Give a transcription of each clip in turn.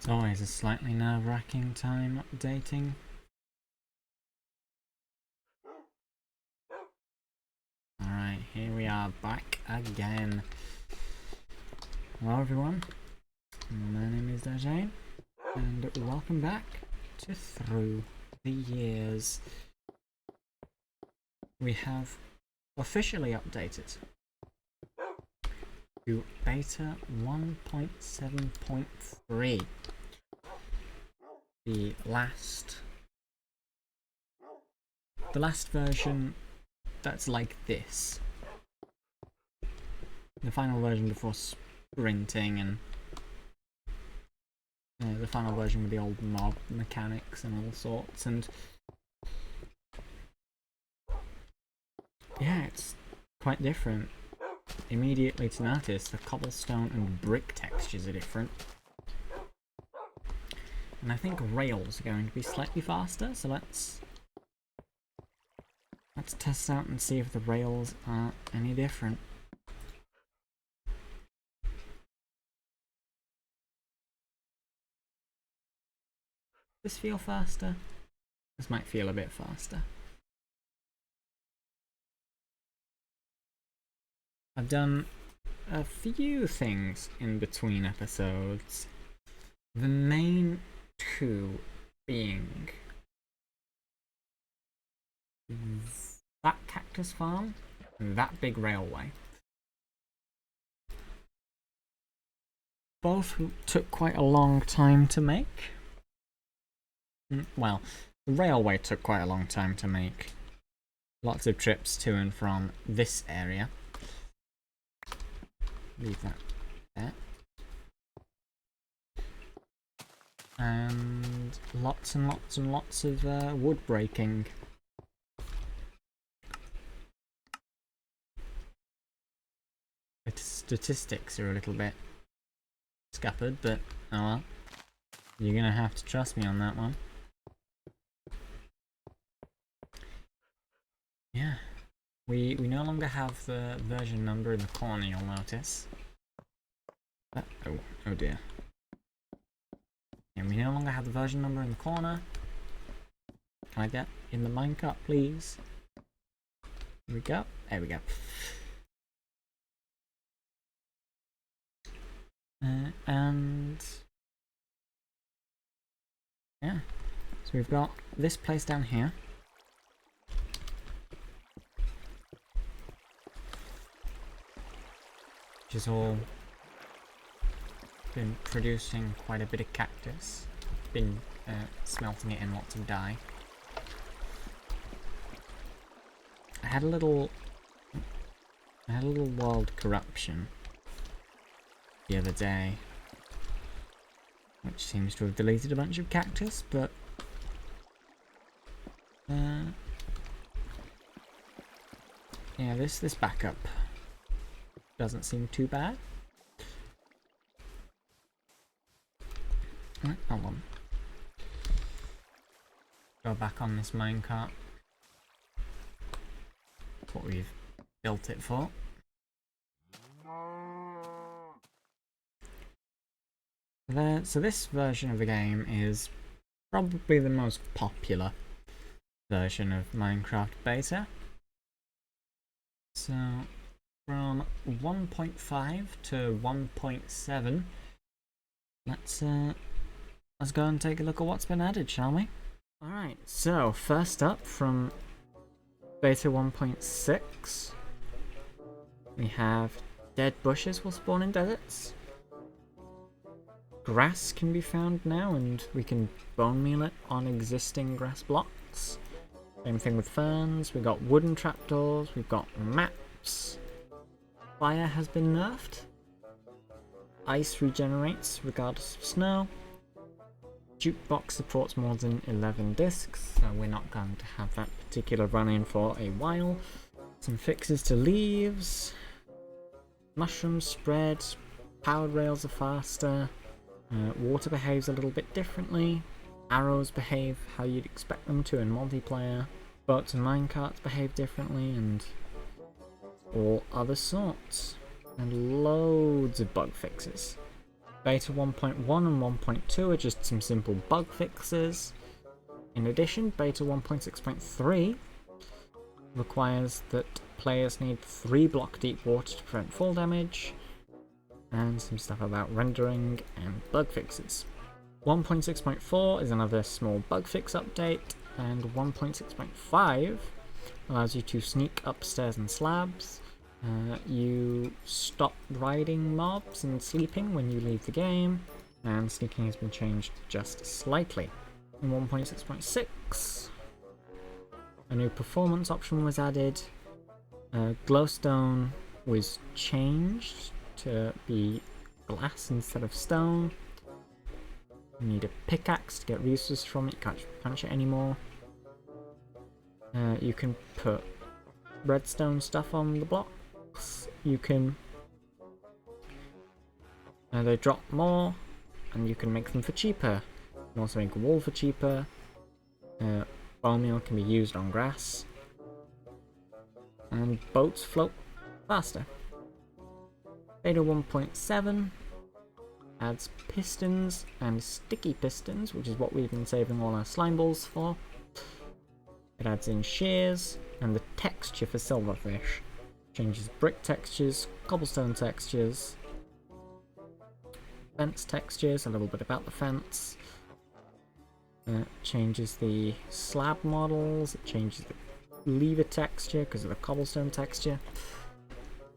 It's always a slightly nerve-wracking time updating. Alright, here we are back again. Hello everyone, my name is DR Ch4, and welcome back to Through the Years. We have officially updated to beta 1.7.3. The last version that's like this. The final version before sprinting and the final version with the old mob mechanics and all sorts, and yeah, it's quite different. Immediately to notice, the cobblestone and brick textures are different. And I think rails are going to be slightly faster, so let's test out and see if the rails are any different. Does this feel faster? This might feel a bit faster. I've done a few things in between episodes. The main two being that cactus farm and that big railway. Both took quite a long time to make. Well, the railway took quite a long time to make. Lots of trips to and from this area. Leave that there. And lots and lots of wood breaking. The statistics are a little bit scuppered, but oh well. You're gonna have to trust me on that one. Yeah. We no longer have the version number in the corner, you'll notice. Oh dear. And we no longer have the version number in the corner. Can I get in the minecart, please? Here we go. There we go. And yeah, so we've got this place down here. Which is all been producing quite a bit of cactus. Been smelting it in lots of dye. I had a little world corruption the other day, which seems to have deleted a bunch of cactus, but yeah, this backup doesn't seem too bad. Hold on. Go back on this minecart. That's what we've built it for. So this version of the game is probably the most popular version of Minecraft beta. So from 1.5 to 1.7, let's go and take a look at what's been added, shall we? Alright, so first up from beta 1.6, we have dead bushes will spawn in deserts. Grass can be found now, and we can bone meal it on existing grass blocks. Same thing with ferns. We've got wooden trapdoors, we've got maps. Fire has been nerfed. Ice regenerates regardless of snow. Jukebox supports more than 11 discs, so we're not going to have that particular run-in for a while. Some fixes to leaves. Mushrooms spread. Powered rails are faster. Water behaves a little bit differently. Arrows behave how you'd expect them to in multiplayer. Boats and minecarts behave differently, and all other sorts. And loads of bug fixes. Beta 1.1 and 1.2 are just some simple bug fixes. In addition, Beta 1.6.3 requires that players need 3 block deep water to prevent fall damage, and some stuff about rendering and bug fixes. 1.6.4 is another small bug fix update, and 1.6.5 allows you to sneak upstairs and slabs. You stop riding mobs and sleeping when you leave the game, and sneaking has been changed just slightly. In 1.6.6, a new performance option was added. Glowstone was changed to be glass instead of stone. You need a pickaxe to get resources from it, you can't punch it anymore. You can put redstone stuff on the blocks. You can... they drop more, and you can make them for cheaper. You can also make a wall for cheaper. Bone meal can be used on grass. And boats float faster. Beta 1.7 adds pistons and sticky pistons, which is what we've been saving all our slime balls for. It adds in shears and the texture for silverfish. Changes brick textures, cobblestone textures, fence textures, a little bit about the fence. Changes the slab models, it changes the lever texture because of the cobblestone texture.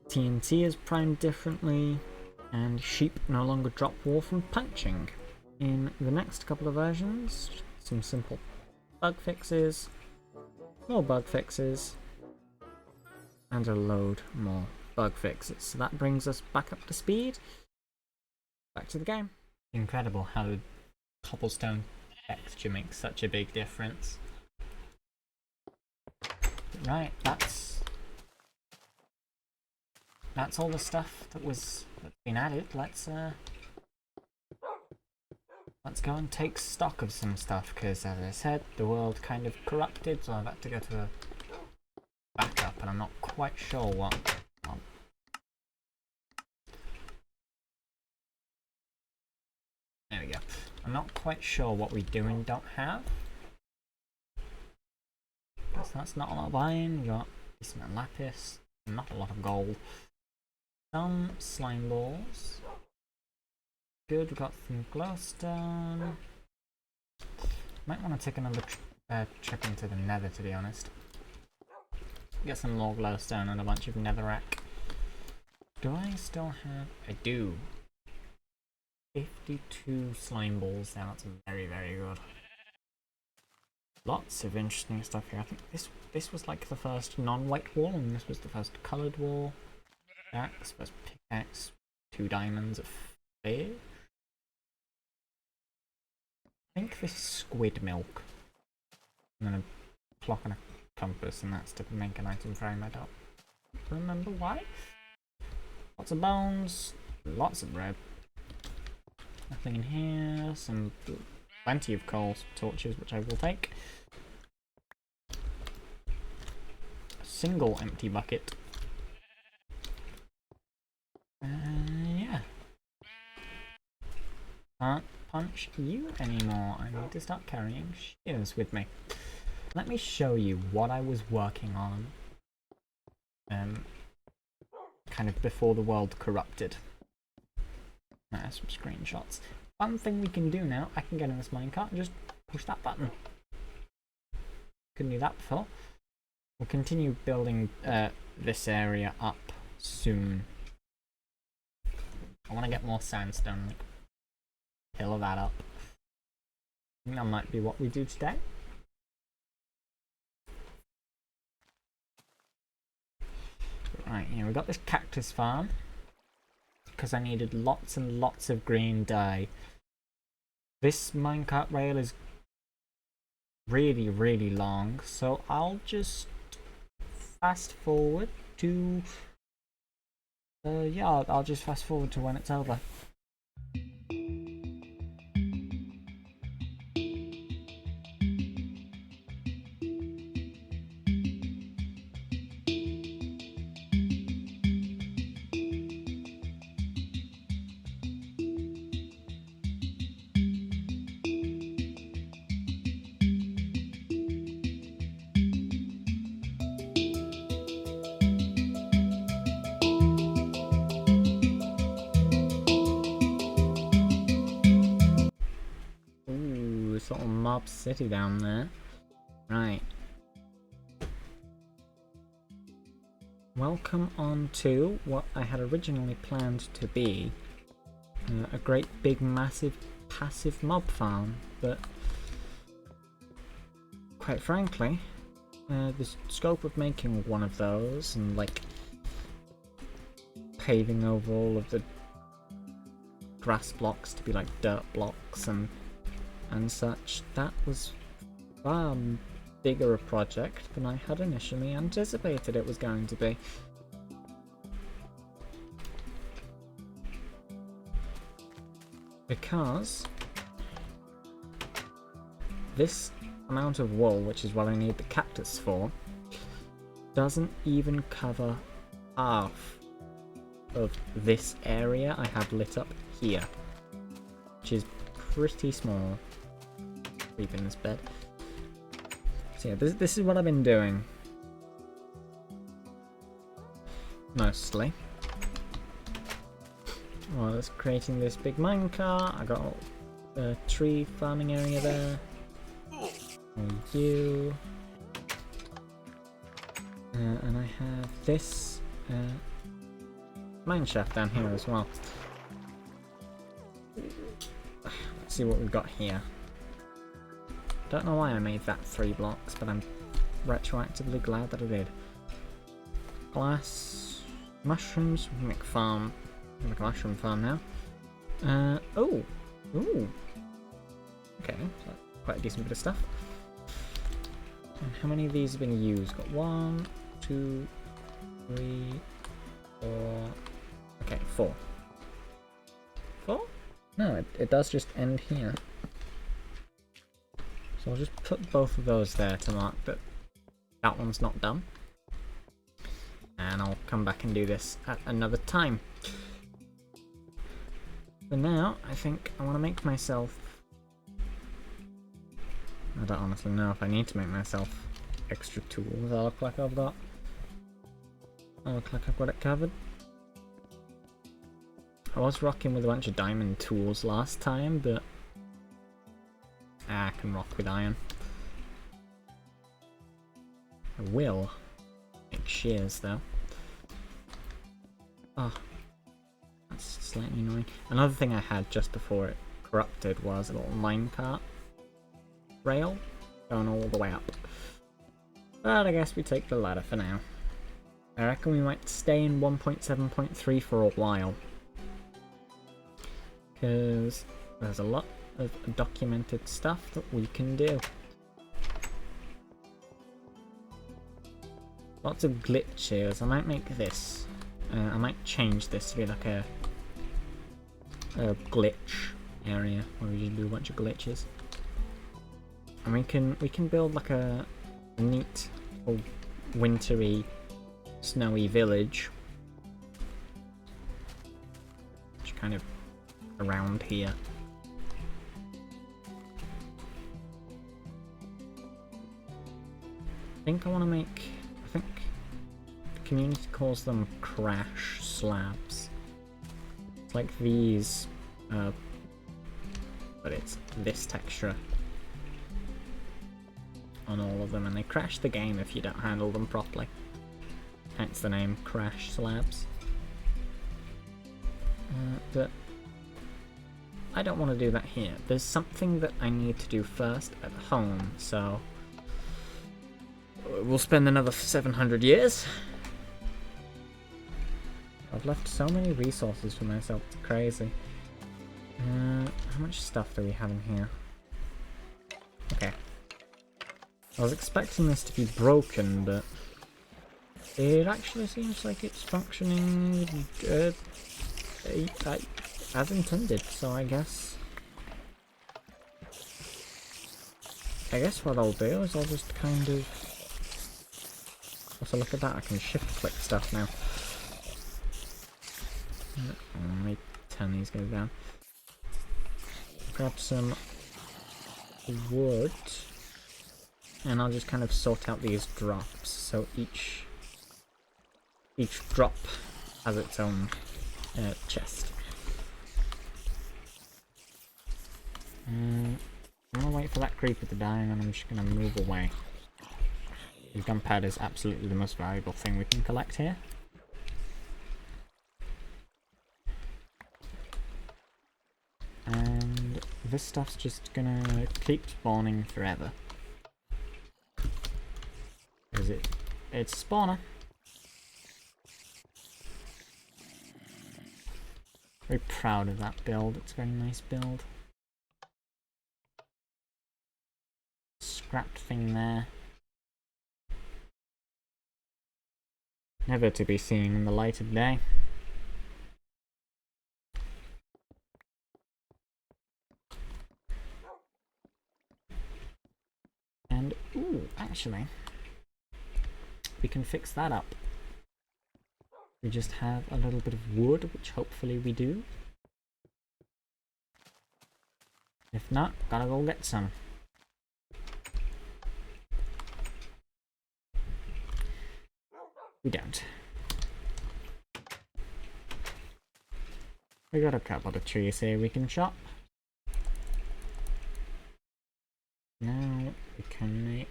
TNT is primed differently, and sheep no longer drop wool from punching. In the next couple of versions, some simple bug fixes, more bug fixes, and a load more bug fixes. So that brings us back up to speed. Back to the game. Incredible how the cobblestone texture makes such a big difference. Right, that's all the stuff that's been added. Let's go and take stock of some stuff, because as I said, the world kind of corrupted, so I've had to go to a backup, and I'm not quite sure what. There we go. I'm not quite sure what we do and don't have. Because that's not a lot of iron. We got a decent amount of lapis, not a lot of gold. Some slime balls. Good, we've got some glowstone. Might want to take another trip into the nether, to be honest. Get some more glowstone and a bunch of netherrack. Do I still have... I do. 52 slime balls now, that's very, very good. Lots of interesting stuff here. I think this was like the first non-white wall, and this was the first coloured wall. Axe, first pickaxe, 2 diamonds, a fish. I think this is squid milk. And then a clock and a compass, and that's to make an item frame. I don't remember why. Lots of bones, lots of bread. Nothing in here. Some plenty of coal torches, which I will take. A single empty bucket. Yeah. Can't punch you anymore. I need to start carrying shears with me. Let me show you what I was working on. Kind of before the world corrupted. There's some screenshots. One thing we can do now, I can get in this minecart and just push that button. Couldn't do that before. We'll continue building this area up soon. I want to get more sandstone, like, fill that up. I think that might be what we do today. Right, we got this cactus farm. Because I needed lots and lots of green dye. This minecart rail is really, really long, so I'll just fast forward to... yeah, I'll just fast forward to when it's over. nice little mob city down there. Right. Welcome on to what I had originally planned to be a great big massive passive mob farm, but quite frankly, the scope of making one of those and like paving over all of the grass blocks to be like dirt blocks and such, that was far bigger a project than I had initially anticipated it was going to be. Because this amount of wool, which is what I need the cactus for, doesn't even cover half of this area I have lit up here, which is pretty small. Sleep in this bed. So yeah, this is what I've been doing mostly. Well, I was creating this big minecart. I got a tree farming area there. For you. And I have this mine shaft down here as well. Let's see what we've got here. Don't know why I made that 3 blocks, but I'm retroactively glad that I did. Glass, mushrooms, make farm. Make a mushroom farm now. Ooh. Okay, so quite a decent bit of stuff. And how many of these have been used? Got 1, 2, 3, 4. Okay, 4. 4? No, it does just end here. So I'll just put both of those there to mark that that one's not done. And I'll come back and do this at another time. For now, I think I want to make myself... I don't honestly know if I need to make myself extra tools. I look like I've got it covered. I was rocking with a bunch of diamond tools last time, but I can rock with iron. I will make shears though. Oh, that's slightly annoying. Another thing I had just before it corrupted was a little minecart rail going all the way up. But I guess we take the ladder for now. I reckon we might stay in 1.7.3 for a while, because there's a lot of documented stuff that we can do. Lots of glitches. I might make this. I might change this to be like a glitch area where we just do a bunch of glitches. And we can build like a neat little wintry, snowy village, which kind of around here. I think I want to make. I think the community calls them crash slabs. It's like these, but it's this texture on all of them, and they crash the game if you don't handle them properly. Hence the name crash slabs. But I don't want to do that here. There's something that I need to do first at home, so we'll spend another 700 years. I've left so many resources for myself, it's crazy. How much stuff do we have in here? Okay. I was expecting this to be broken, but it actually seems like it's functioning as intended, so I guess what I'll do is I'll just kind of... Also, look at that, I can shift click stuff now. Let me turn these guys down. Grab some wood, and I'll just kind of sort out these drops, so each drop has its own chest. I'm gonna wait wait for that creeper to die, and then I'm just gonna move away. The gunpowder is absolutely the most valuable thing we can collect here. And this stuff's just gonna keep spawning forever. Because it's a spawner. Very proud of that build, it's a very nice build. Scrapped thing there. Never to be seen in the light of day. And, ooh, actually, we can fix that up. We just have a little bit of wood, which hopefully we do. If not, gotta go get some. We don't. We got a couple of trees here we can chop. Now we can make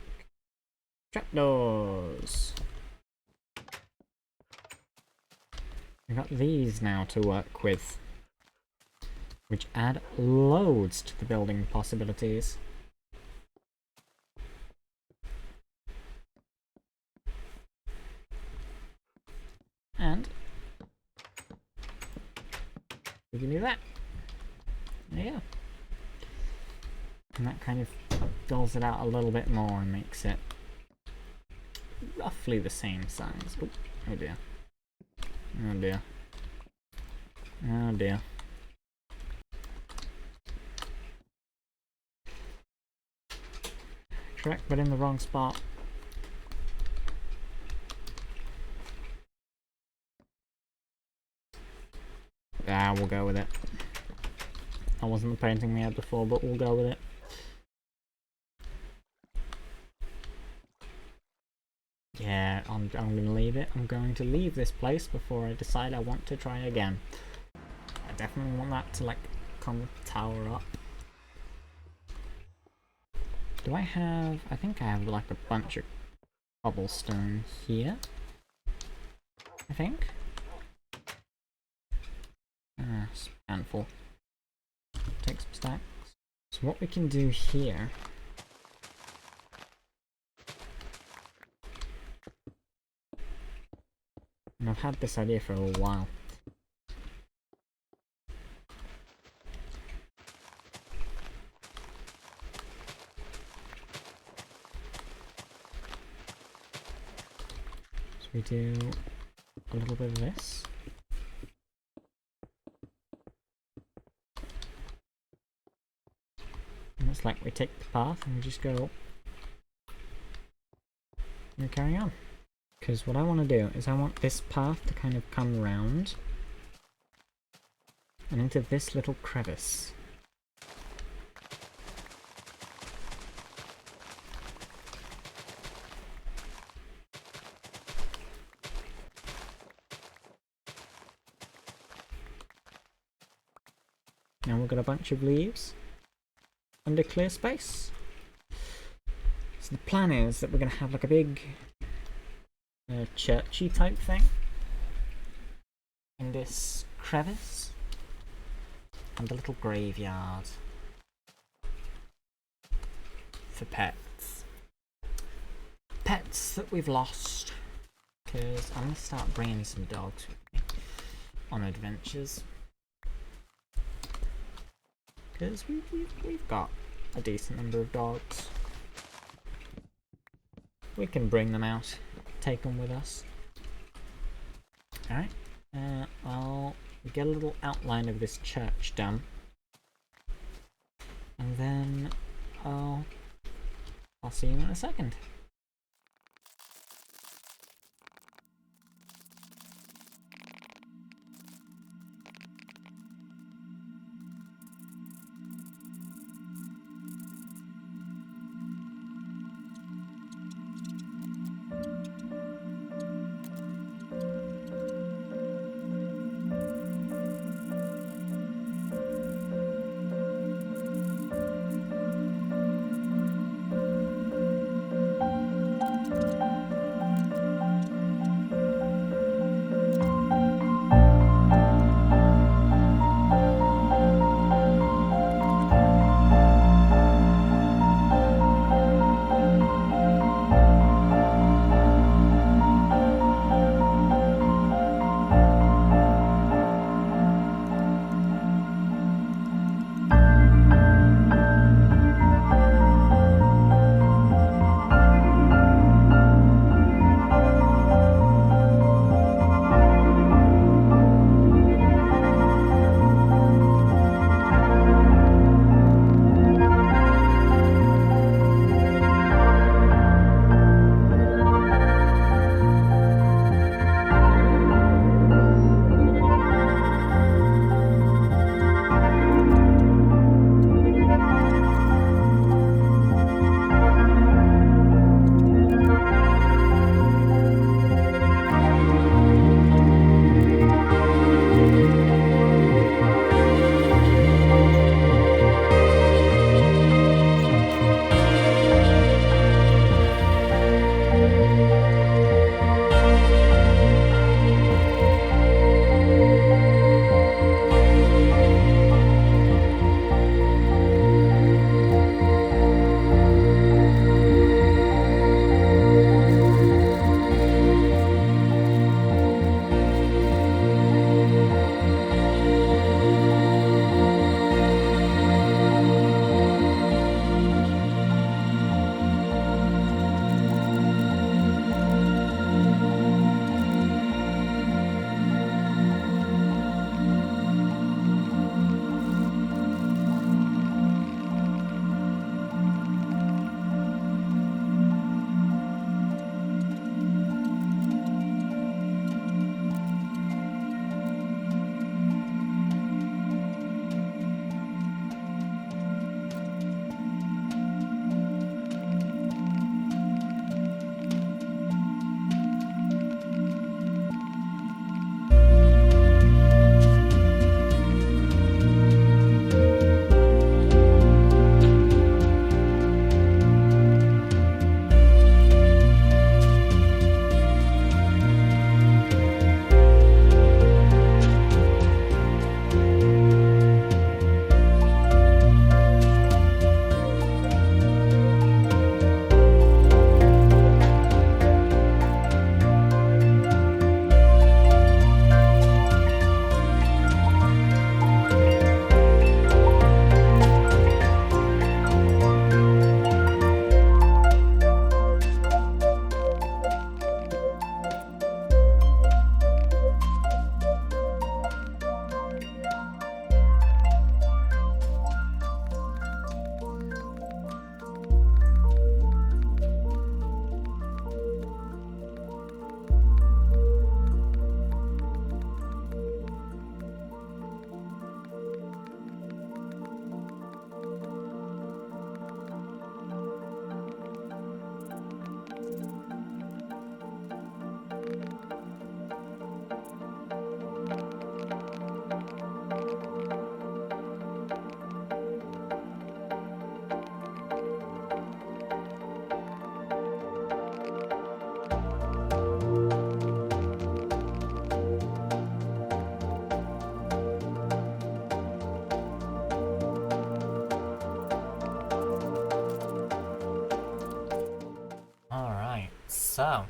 trapdoors. We got these now to work with, which add loads to the building possibilities. And we can do that. There you go. And that kind of fills it out a little bit more and makes it roughly the same size. Oh, oh dear. Oh dear. Oh dear. Correct, but in the wrong spot. Ah, we'll go with it. That wasn't the painting we had before, but we'll go with it. Yeah, I'm gonna leave it. I'm going to leave this place before I decide I want to try again. I definitely want that to, like, come tower up. Do I have... I think I have, like, a bunch of cobblestone here. I think. Ah, handful. Take some stacks. So what we can do here... And I've had this idea for a while. So we do a little bit of this. And it's like we take the path and we just go and carry on. Because what I want to do is I want this path to kind of come round and into this little crevice. Now we've got a bunch of leaves under clear space. So the plan is that we're going to have like a big churchy type thing in this crevice and a little graveyard for pets. Pets that we've lost, because I'm going to start bringing some dogs with me on adventures, because we've got a decent number of dogs. We can bring them out, take them with us. Alright, I'll get a little outline of this church done, and then I'll see you in a second. So,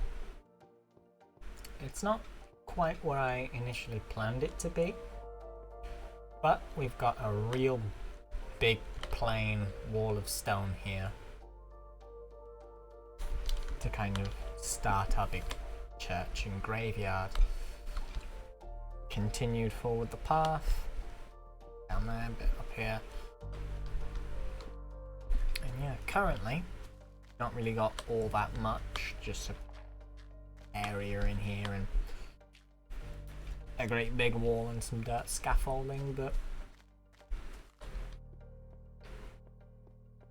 it's not quite where I initially planned it to be, but we've got a real big plain wall of stone here to kind of start our big church and graveyard. Continued forward the path, down there, a bit up here. And yeah, currently, not really got all that much, just an area in here and a great big wall and some dirt scaffolding, but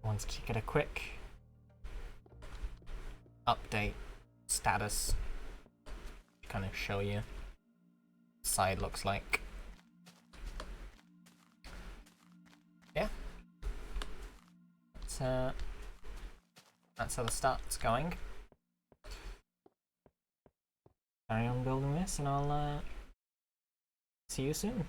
I want to get a quick update status to kind of show you what the side looks like. Yeah, that's how the start's going. Carry on building this and I'll see you soon.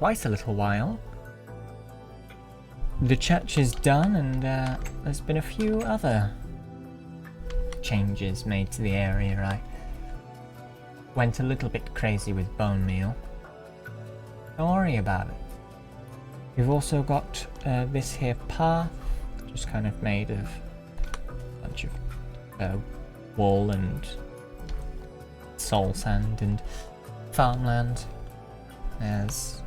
twice a little while. The church is done, and there's been a few other changes made to the area. I went a little bit crazy with bone meal. Don't worry about it. We've also got this here path, just kind of made of a bunch of wool and soul sand and farmland. There's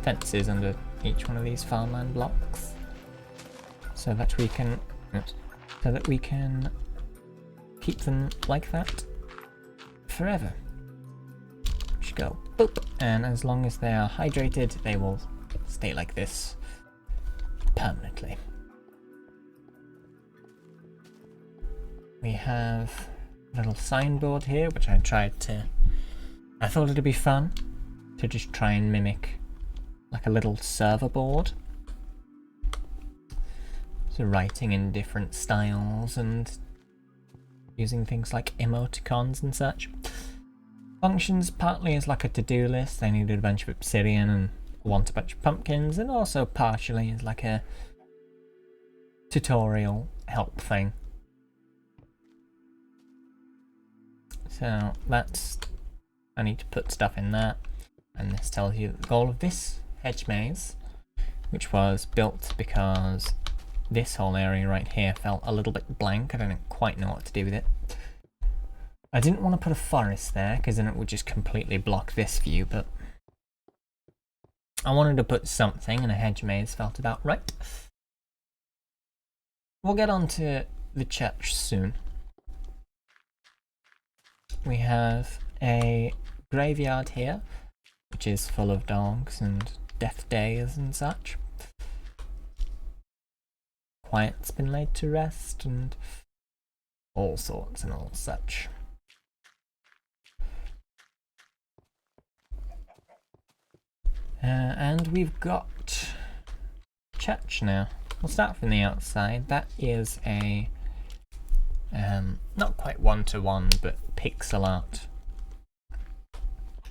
fences under each one of these farmland blocks, so that we can keep them like that forever. Just go boop, and as long as they are hydrated, they will stay like this permanently. We have a little signboard here, which I thought it'd be fun to just try and mimic like a little server board. So writing in different styles and using things like emoticons and such. Functions partly as like a to-do list. I needed a bunch of obsidian and want a bunch of pumpkins, and also partially as like a tutorial help thing. So that's, I need to put stuff in that, and this tells you the goal of this hedge maze, which was built because this whole area right here felt a little bit blank. I didn't quite know what to do with it. I didn't want to put a forest there because then it would just completely block this view, but I wanted to put something, and a hedge maze felt about right. We'll get on to the church soon. We have a graveyard here, which is full of dogs and death days and such. Quiet's been laid to rest and all sorts and all such. And we've got church now. We'll start from the outside. That is a not quite one-to-one, but pixel art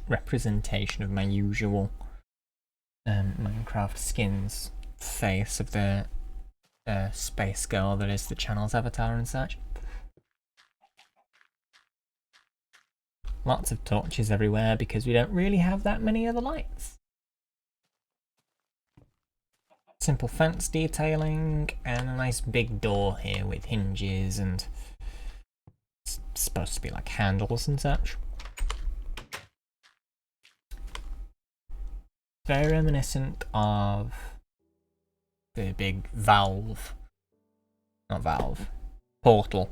representation of my usual Minecraft skins face of the space girl that is the channel's avatar and such. Lots of torches everywhere because we don't really have that many other lights. Simple fence detailing and a nice big door here with hinges, and it's supposed to be like handles and such. Very reminiscent of the big Portal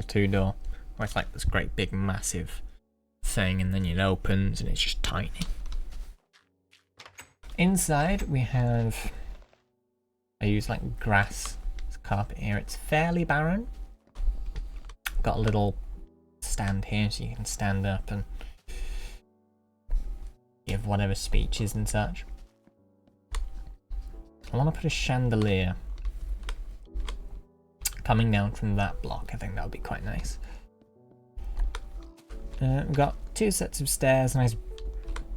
2 door, where it's like this great big massive thing and then it opens and it's just tiny. Inside we have, I use like grass carpet here. It's fairly barren. Got a little stand here so you can stand up and give whatever speeches and such. I want to put a chandelier coming down from that block. I think that would be quite nice. We've got two sets of stairs, a nice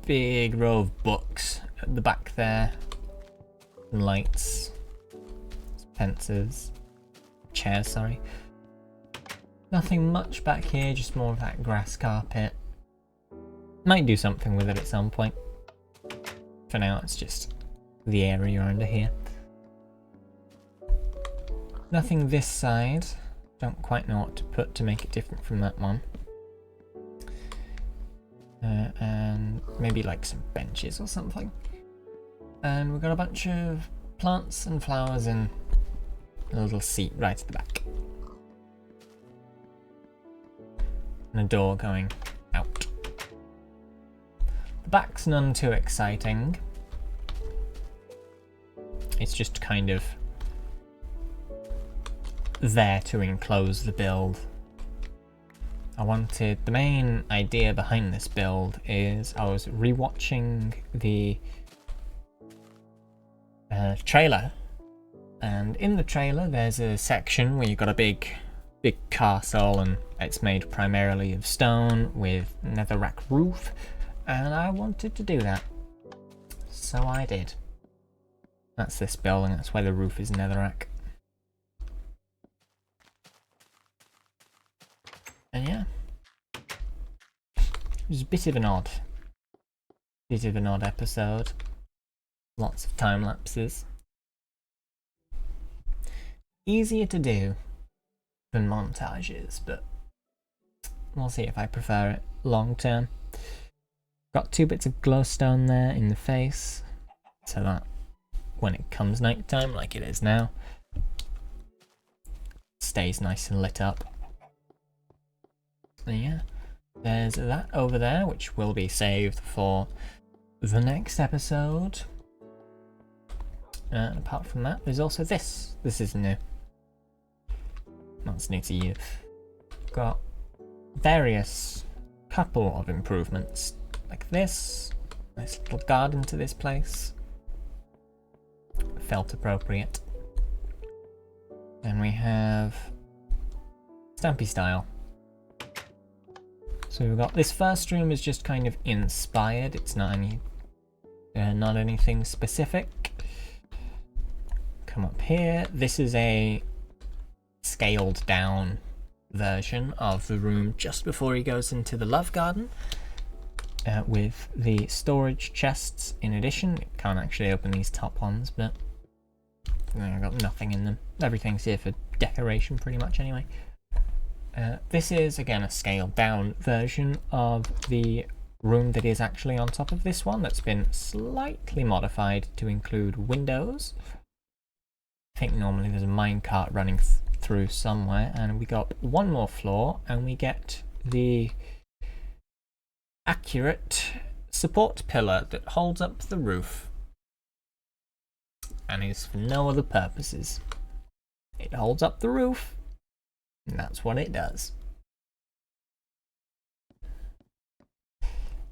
big row of books at the back there, and lights, fences, chairs, sorry. Nothing much back here, just more of that grass carpet. Might do something with it at some point. For now, it's just the area under here. Nothing this side. Don't quite know what to put to make it different from that one. And maybe like some benches or something. And we've got a bunch of plants and flowers and a little seat right at the back. And a door going out. The back's none too exciting. It's just kind of there to enclose the build. The main idea behind this build is I was rewatching the trailer, and in the trailer there's a section where you've got a big castle, and it's made primarily of stone with netherrack roof, and I wanted to do that. so I did. That's this building, that's why the roof is netherrack. And yeah. It was a bit of an odd episode. Lots of time lapses. Easier to do than montages, but we'll see if I prefer it long term. Got 2 bits of glowstone there in the face, so that when it comes nighttime, like it is now, stays nice and lit up. And yeah, there's that over there, which will be saved for the next episode. And apart from that, there's also this. This is new. That's new to you. Got various couple of improvements, like this. Nice little garden to this place. Felt appropriate. And we have Stampy style. So we've got this first room is just kind of inspired. It's not anything specific. Come up here. This is a scaled down version of the room just before he goes into the love garden, with the storage chests in addition. You can't actually open these top ones, but I've got nothing in them. Everything's here for decoration pretty much anyway. This is again a scaled down version of the room that is actually on top of this one, that's been slightly modified to include windows. I think normally there's a minecart running through somewhere, and we got one more floor and we get the accurate support pillar that holds up the roof and is for no other purposes. It holds up the roof, and that's what it does.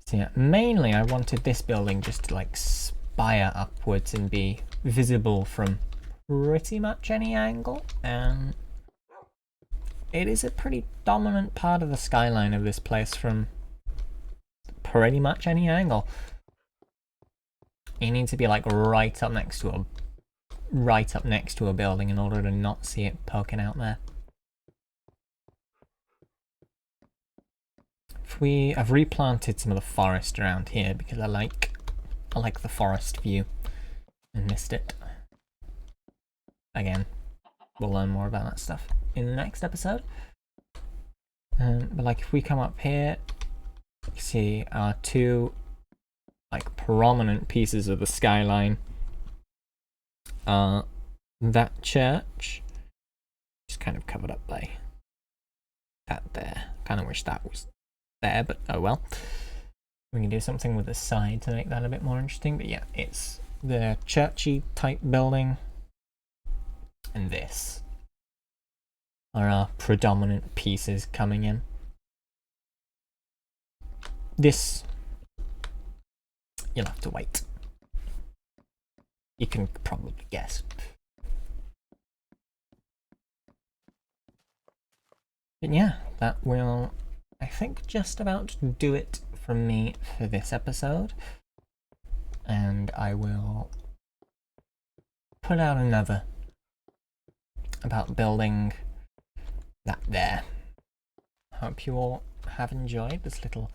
So yeah, mainly I wanted this building just to like spire upwards and be visible from pretty much any angle, and it is a pretty dominant part of the skyline of this place from pretty much any angle. You need to be like right up next to a building in order to not see it poking out there. I've replanted some of the forest around here because I like the forest view and missed it. Again, we'll learn more about that stuff in the next episode. But like if we come up here, you see our 2 like prominent pieces of the skyline. That church is kind of covered up by that there. Kind of wish that was there, but oh well. We can do something with the side to make that a bit more interesting, but yeah, it's the churchy type building, and this are our predominant pieces coming in. This, you'll have to wait. You can probably guess. But yeah, that will, I think, just about do it from me for this episode. And I will put out another about building that there. Hope you all have enjoyed this little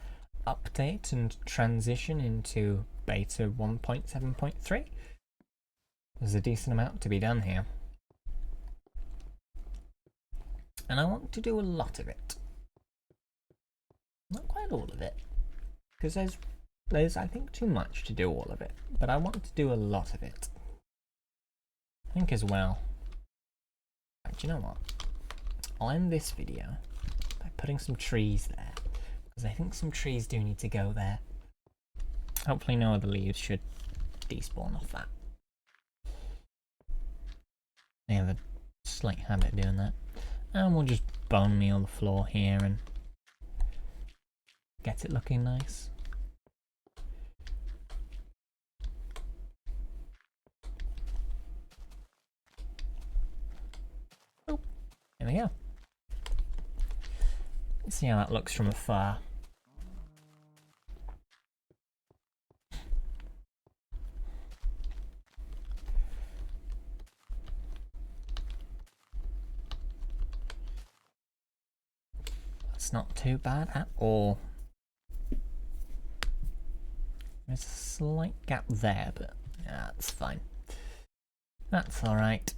update and transition into beta 1.7.3. There's a decent amount to be done here, and I want to do a lot of it. Not quite all of it, because there's I think too much to do all of it, but I want to do a lot of it. I think as well, do you know what? I'll end this video by putting some trees there, because I think some trees do need to go there. Hopefully no other leaves should despawn off that. They have a slight habit of doing that. And we'll just bone meal the floor here and get it looking nice. Oh, there we go. Let's see how that looks from afar. That's not too bad at all. There's a slight gap there, but that's fine. That's alright.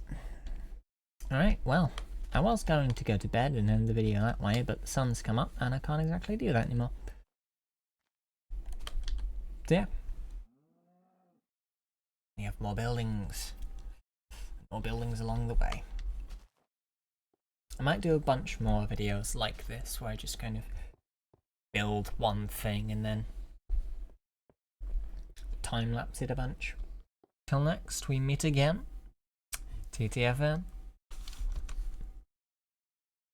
Alright, well, I was going to go to bed and end the video that way, but the sun's come up and I can't exactly do that anymore. So yeah. We have more buildings. More buildings along the way. I might do a bunch more videos like this, where I just kind of build one thing and then time lapse it a bunch. Till next we meet again. TTFN.